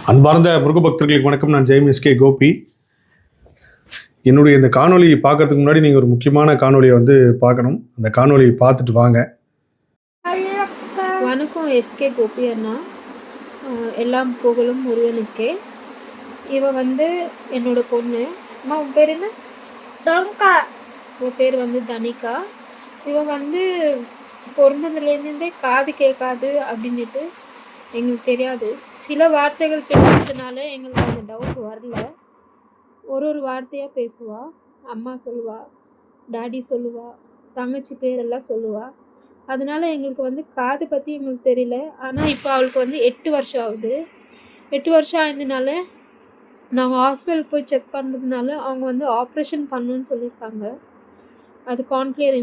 அன்பார்ந்த முருக பக்தர்களுக்கு வணக்கம். நான் ஜெயம் எஸ்கே கோபி. என்னுடைய இந்த காணொலி பார்க்கறதுக்கு முன்னாடி நீங்கள் ஒரு முக்கியமான காணொலியை வந்து பார்க்கணும். அந்த காணொலியை பார்த்துட்டு வாங்க. வணக்கம் எஸ்கே கோபி அண்ணா. எல்லாம் புகழும் முருகனுக்கே. இவ வந்து என்னோட பொண்ணு. அம்மா உன் பேர் என்ன? தனிகா. இவ பேர் வந்து தனிகா. இவ வந்து பிறந்ததுலேருந்தே காது கேட்காது அப்படின்ட்டு எங்களுக்கு தெரியாது. சில வார்த்தைகள் தெரிஞ்சதுனால எங்களுக்கு அந்த டவுட் வரல. ஒரு வார்த்தையாக பேசுவா. அம்மா சொல்லுவா, டாடி சொல்லுவா, தங்கச்சி பேரெல்லாம் சொல்லுவா. அதனால எங்களுக்கு வந்து காது பற்றி எங்களுக்கு தெரியல. ஆனால் இப்போ அவளுக்கு வந்து 8 வருஷம் ஆகுது. 8 வருஷம் ஆனதுனால நாங்கள் ஹாஸ்பிட்டல் போய் செக் பண்ணுறதுனால அவங்க வந்து ஆப்ரேஷன் பண்ணணுன்னு சொல்லியிருக்காங்க. அது காக்லியர்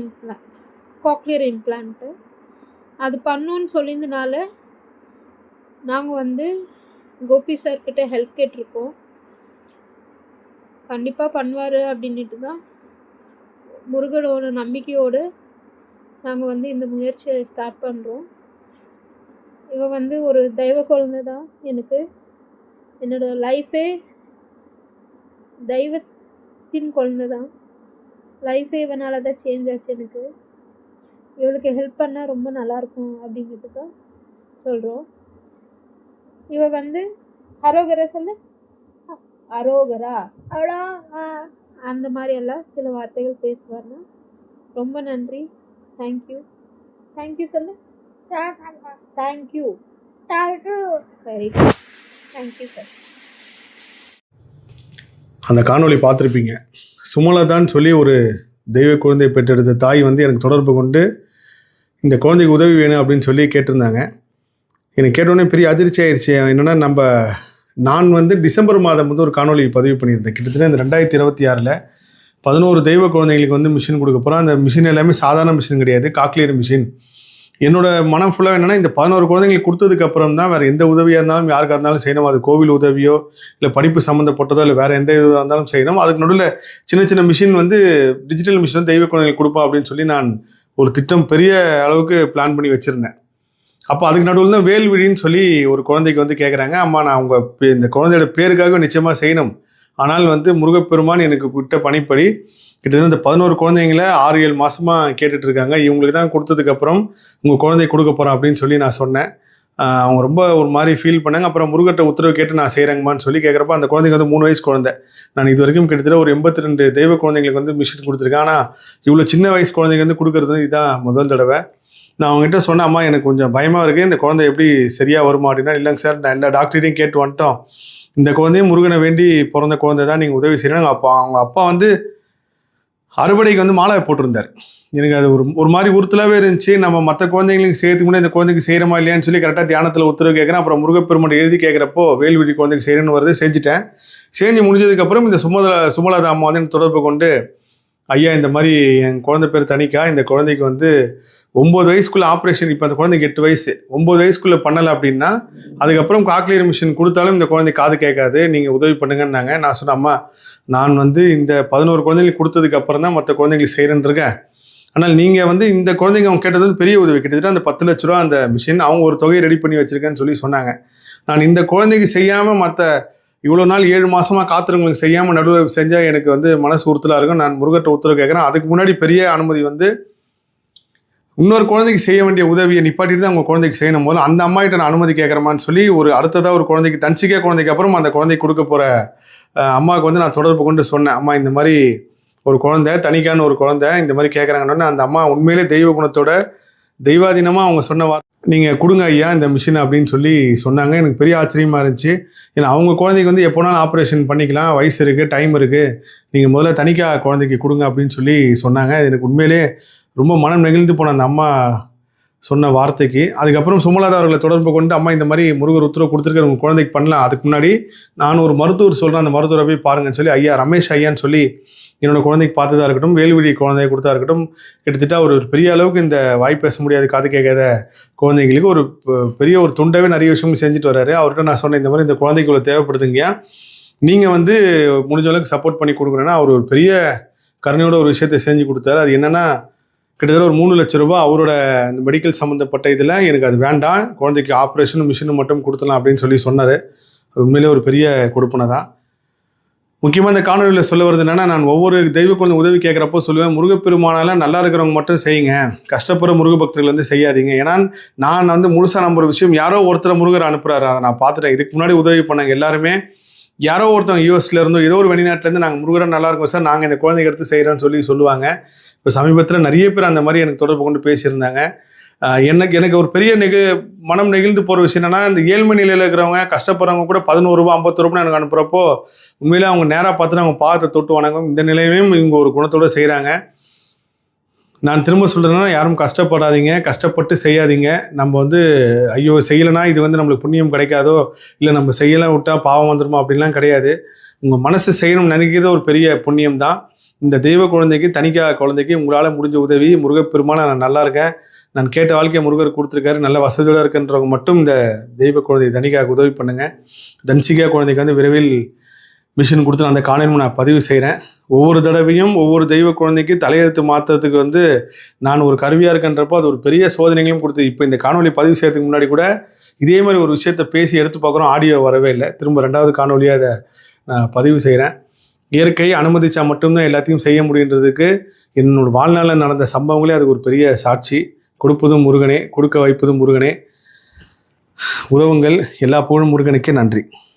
இம்ப்ளான்ட்டு. அது பண்ணணுன்னு சொல்லியிருந்தனால நாங்கள் வந்து கோபி சார்கிட்ட ஹெல்ப் கேட்டிருக்கோம். கண்டிப்பாக பண்ணுவார் அப்படின்ட்டு தான் முருகனோட நம்பிக்கையோடு நாங்கள் வந்து இந்த முயற்சியை ஸ்டார்ட் பண்ணுறோம். இவ வந்து ஒரு தெய்வ குழந்தை தான். எனக்கு என்னோடய லைஃபே தெய்வத்தின் குழந்தை தான். லைஃபே இவனால தான் சேஞ்ச் ஆச்சு. எனக்கு இவளுக்கு ஹெல்ப் பண்ணால் ரொம்ப நல்லாயிருக்கும் அப்படின்ட்டு தான் சொல்கிறோம். இவ வந்து அரோகரா சொல்லு, அரோகரா அந்த மாதிரி எல்லாம் சில வார்த்தைகள் பேசுவார்னா. ரொம்ப நன்றி. தேங்க்யூ. தேங்க்யூ சொல்லு. Thank you. Very good. Thank you sir. அந்த காணொலி பார்த்துருப்பீங்க. சுமலதான்னு சொல்லி ஒரு தெய்வ குழந்தை பெற்றெடுத்த தாய் வந்து எனக்கு தொடர்பு கொண்டு இந்த குழந்தைக்கு உதவி வேணும் அப்படின்னு சொல்லி கேட்டிருந்தாங்க. எனக்கு கேட்டோடனே பெரிய அதிர்ச்சி ஆயிடுச்சு. என்னென்னா நான் வந்து டிசம்பர் மாதம் வந்து ஒரு காணொலி பதிவு பண்ணியிருந்தேன். கிட்டத்தட்ட இந்த 2026 11 தெய்வ குழந்தைங்களுக்கு வந்து மிஷின் கொடுக்க போகிறோம். அந்த மிஷின் எல்லாமே சாதாரண மிஷின் கிடையாது, காக்லியர் மிஷின். என்னோட மனம் ஃபுல்லாக என்னென்னா, இந்த 11 குழந்தைங்களுக்கு கொடுத்ததுக்கப்புறம் தான் வேறு எந்த உதவியாக இருந்தாலும் யாருக்காக இருந்தாலும் செய்யணும். அது கோவில் உதவியோ இல்லை படிப்பு சம்மந்தப்பட்டதோ இல்லை வேறு எந்த இதுவாக இருந்தாலும் செய்யணும். அதுக்கு நடுவில் சின்ன மிஷின் வந்து டிஜிட்டல் மிஷின் தெய்வ குழந்தைங்களுக்கு கொடுப்போம் அப்படின்னு சொல்லி நான் ஒரு திட்டம் பெரிய அளவுக்கு பிளான் பண்ணி வச்சுருந்தேன். அப்போ அதுக்கு நடுவில் தான் வேல்விழின்னு சொல்லி ஒரு குழந்தைக்கு வந்து கேட்குறாங்க. அம்மா, நான் உங்கள் இந்த குழந்தையோட பேருக்காக நிச்சயமாக செய்யணும். ஆனால் வந்து முருகப்பெருமான் எனக்கு விட்ட பணிப்படி கிட்டத்தட்ட இந்த 11 குழந்தைங்கள 6-7 மாதமாக கேட்டுட்ருக்காங்க. இவங்களுக்கு தான் கொடுத்ததுக்கப்புறம் உங்கள் குழந்தை கொடுக்க போகிறோம் அப்படின்னு சொல்லி நான் சொன்னேன். அவங்க ரொம்ப ஒரு மாதிரி ஃபீல் பண்ணாங்க. அப்புறம் முருகட்ட உத்தரவு கேட்டு நான் செய்கிறேங்கம்மான்னு சொல்லி கேட்குறப்ப அந்த குழந்தைங்க வந்து 3 வயசு குழந்தை. நான் இது வரைக்கும் கிட்டத்தட்ட ஒரு 82 தெய்வ குழந்தைங்களுக்கு வந்து மிஷின் கொடுத்துருக்கேன். ஆனால் இவ்வளோ சின்ன வயசு குழந்தைங்க வந்து கொடுக்குறது இதுதான் முதல் தடவை. நான் அவங்ககிட்ட சொன்னேன், அம்மா எனக்கு கொஞ்சம் பயமாக இருக்குது, இந்த குழந்தை எப்படி சரியாக வருமா அப்படின்னா, இல்லைங்க சார், நான் எல்லா டாக்டர்கிட்டையும் கேட்டு வந்துட்டோம். இந்த குழந்தையும் முருகனை வேண்டி பிறந்த குழந்தை தான், நீங்கள் உதவி செய்யணும். அவங்க அப்பா வந்து அறுவடைக்கு வந்து மாலை போட்டிருந்தார். எனக்கு அது ஒரு மாதிரி உறுத்தலாகவே இருந்துச்சு. நம்ம மற்ற குழந்தைங்களுக்கு செய்யறதுக்கு முன்னாடி இந்த குழந்தைக்கு செய்கிறோமா இல்லையான்னு சொல்லி கரெக்டாக தியானத்தில் உத்தரவு கேட்குறேன். அப்புறம் முருகப்பெருமான் எழுதி கேட்குறப்போ வேல்விழி குழந்தைக்கு செய்யணும்னு வருது. செஞ்சுட்டேன். செஞ்சு முடிஞ்சதுக்கப்புறம் இந்த சுமலதா அம்மா வந்து தொடர்பு கொண்டு, ஐயா, இந்த மாதிரி என் குழந்தை பேர் தனிக்கா, இந்த குழந்தைக்கு வந்து 9 வயசுக்குள்ளே ஆப்ரேஷன், இப்போ அந்த குழந்தைக்கு 8 வயசு, 9 வயசுக்குள்ளே பண்ணலை அப்படின்னா அதுக்கப்புறம் காக்லியர் மிஷின் கொடுத்தாலும் இந்த குழந்தை காது கேட்காது, நீங்கள் உதவி பண்ணுங்கன்னாங்க. நான் சொன்னேன், அம்மா, நான் வந்து இந்த 11 குழந்தைங்களுக்கு கொடுத்ததுக்கு அப்புறம் தான் மற்ற குழந்தைங்களுக்கு செய்கிறேன்னு இருக்கேன். ஆனால் நீங்கள் வந்து இந்த குழந்தைங்க அவங்க கேட்டது வந்து பெரிய உதவி. கிட்டத்தட்ட அந்த 10 லட்ச ரூபா அந்த மிஷின் அவங்க ஒரு தொகையை ரெடி பண்ணி வச்சுருக்கேன்னு சொல்லி சொன்னாங்க. நான் இந்த குழந்தைக்கு செய்யாமல் மற்ற இவ்வளோ நாள் 7 மாதமாக காத்திரங்களுக்கு செய்யாமல் நடுவில் செஞ்சால் எனக்கு வந்து மனசு உறுத்தலாக இருக்கும். நான் முருகட்ட உத்தரவு கேட்குறேன். அதுக்கு முன்னாடி பெரிய அனுமதி வந்து இன்னொரு குழந்தைக்கு செய்ய வேண்டிய உதவியை நிப்பாட்டிட்டு தான் அவங்க குழந்தைக்கு செய்யணும் போது அந்த அம்மாகிட்ட நான் அனுமதி கேட்குறேமான்னு சொல்லி ஒரு அடுத்ததாக ஒரு குழந்தைக்கு தன்சிக்கா குழந்தைக்கு அப்புறம் அந்த குழந்தைக்கு கொடுக்க போகிற அம்மாவுக்கு வந்து நான் தொடர்பு கொண்டு சொன்னேன், அம்மா, இந்த மாதிரி ஒரு குழந்தை தனிக்கான ஒரு குழந்தை இந்த மாதிரி கேட்குறாங்கன்னு. அந்த அம்மா உண்மையிலே தெய்வ குணத்தோட தெய்வாதீனமாக அவங்க சொன்ன நீங்கள் கொடுங்க ஐயா இந்த மிஷின் அப்படின்னு சொல்லி சொன்னாங்க. எனக்கு பெரிய ஆச்சரியமாக இருந்துச்சு. ஏன்னா அவங்க குழந்தைக்கு வந்து எப்போனாலும் ஆப்ரேஷன் பண்ணிக்கலாம், வயசு இருக்குது, டைம் இருக்குது, நீங்கள் முதல்ல தனிக்கா குழந்தைக்கு கொடுங்க அப்படின்னு சொல்லி சொன்னாங்க. எனக்கு உண்மையிலே ரொம்ப மனம் நெகிழ்ந்து போன அந்த அம்மா சொன்ன வார்த்தைக்கு. அதுக்கப்புறம் சுமலதா அவர்களை தொடர்பு கொண்டு, அம்மா, இந்த மாதிரி முருகர் உத்தரவு கொடுத்துருக்க உங்கள் குழந்தைக்கு பண்ணலாம், அதுக்கு முன்னாடி நான் ஒரு மருத்துவர் சொல்கிறேன், அந்த மருத்துவரை போய் பாருங்கன்னு சொல்லி ஐயா ரமேஷ் ஐயான்னு சொல்லி என்னோடய குழந்தைக்கு பார்த்ததா இருக்கட்டும், வேல்விழி குழந்தைய கொடுத்தா இருக்கட்டும், கிட்டத்தட்ட ஒரு பெரிய அளவுக்கு இந்த வாய் பேச முடியாது, காது கேட்காத குழந்தைங்களுக்கு ஒரு பெரிய ஒரு துண்டாவே நிறைய விஷயங்கள் செஞ்சுட்டு வர்றாரு. அவர்கிட்ட நான் சொன்னேன், இந்த மாதிரி இந்த குழந்தைக்கு இவ்வளோ தேவைப்படுதுங்க, நீங்கள் வந்து முடிஞ்ச அளவுக்கு சப்போர்ட் பண்ணி கொடுக்குறேன்னா அவர் ஒரு பெரிய கருணையோட ஒரு விஷயத்தை செஞ்சு கொடுத்தாரு. அது என்னென்னா, கிட்டத்தட்ட ஒரு 3 லட்ச ரூபா அவரோட மெடிக்கல் சம்மந்தப்பட்ட இதில் எனக்கு அது வேண்டாம், குழந்தைக்கு ஆப்ரேஷனும் மிஷினும் மட்டும் கொடுத்துலாம் அப்படின்னு சொல்லி சொன்னார். அது உண்மையிலே ஒரு பெரிய கொடுப்பனை தான். முக்கியமாக இந்த காணொலியில் சொல்ல வருது என்னன்னா, நான் ஒவ்வொரு தெய்வ குழந்தை உதவி கேட்குறப்போ சொல்லுவேன், முருகப்பெருமானால நல்லா இருக்கிறவங்க மட்டும் செய்யுங்க, கஷ்டப்படுற முருக பக்தர்கள் வந்து செய்யாதீங்க. ஏன்னா நான் வந்து முழுசாக நம்புற விஷயம், யாரோ ஒருத்தர் முருகர் அனுப்புகிறாரு, அதை நான் பார்த்துட்டேன். இதுக்கு முன்னாடி உதவி பண்ணாங்க எல்லாருமே யாரோ ஒருத்தவங்க யூஎஸ்ல இருந்தோ ஏதோ ஒரு வெளிநாட்டிலேருந்து நாங்கள் முருகரை நல்லா இருக்கும் சார், நாங்கள் இந்த குழந்தைங்க எடுத்து செய்கிறோன்னு சொல்லுவாங்க. இப்போ சமீபத்தில் நிறைய பேர் அந்த மாதிரி எனக்கு தொடர்பு கொண்டு பேசியிருந்தாங்க. எனக்கு ஒரு பெரிய மனம் நெகிழ்ந்து போகிற விஷயம் என்னன்னா, இந்த ஏழ்மை நிலையில் இருக்கிறவங்க கஷ்டப்படுறவங்க கூட 11 ரூபா 50 ரூபான்னு எனக்கு அனுப்புகிறப்போ உண்மையிலே அவங்க நேராக பார்த்துட்டு அவங்க பாதத்தை தொட்டு வணங்கும். இந்த நிலையிலையும் இவங்க ஒரு குணத்தோடு செய்கிறாங்க. நான் திரும்ப சொல்கிறேன்னா, யாரும் கஷ்டப்படாதீங்க, கஷ்டப்பட்டு செய்யாதீங்க. நம்ம வந்து ஐயோ செய்யலைன்னா இது வந்து நம்மளுக்கு புண்ணியம் கிடைக்காதோ, இல்லை நம்ம செய்யலாம் விட்டால் பாவம் வந்துடுமா அப்படின்லாம் கிடையாது. உங்கள் மனசு செய்யணும்னு நினைக்கிறது ஒரு பெரிய புண்ணியம் தான். இந்த தெய்வ குழந்தைக்கு, தனிக்கா குழந்தைக்கு உங்களால் முடிஞ்ச உதவி, முருகப்பெருமானை நான் நல்லா இருக்கேன், நான் கேட்ட வாழ்க்கையை முருகர் கொடுத்துருக்காரு, நல்ல வசதியோடு இருக்குன்றவங்க மட்டும் இந்த தெய்வ குழந்தை தனிக்காக உதவி பண்ணுங்கள். தன்சிகா குழந்தைக்கு வந்து விரைவில் மிஷின் கொடுத்து அந்த காணொலியும் நான் பதிவு செய்கிறேன். ஒவ்வொரு தடவையும் ஒவ்வொரு தெய்வ குழந்தைக்கு தலையெழுத்து மாற்றுறதுக்கு வந்து நான் ஒரு கருவியாக இருக்கன்றப்போ அது ஒரு பெரிய சோதனைகளையும் கொடுத்து, இப்போ இந்த காணொலி பதிவு செய்கிறதுக்கு முன்னாடி கூட இதே மாதிரி ஒரு விஷயத்தை பேசி எடுத்து பார்க்குறோம், ஆடியோ வரவே இல்லை. திரும்ப 2வது காணொலியாக அதை நான் பதிவு செய்கிறேன். இயற்கை அனுமதிச்சா மட்டும்தான் எல்லாத்தையும் செய்ய முடியுன்றதுக்கு என்னோட வாழ்நாளில் நடந்த சம்பவங்களே அதுக்கு ஒரு பெரிய சாட்சி. கொடுப்பதும் முருகனே, கொடுக்க வைப்பதும் முருகனே. உதவுங்கள். எல்லா புகழும் முருகனுக்கே. நன்றி.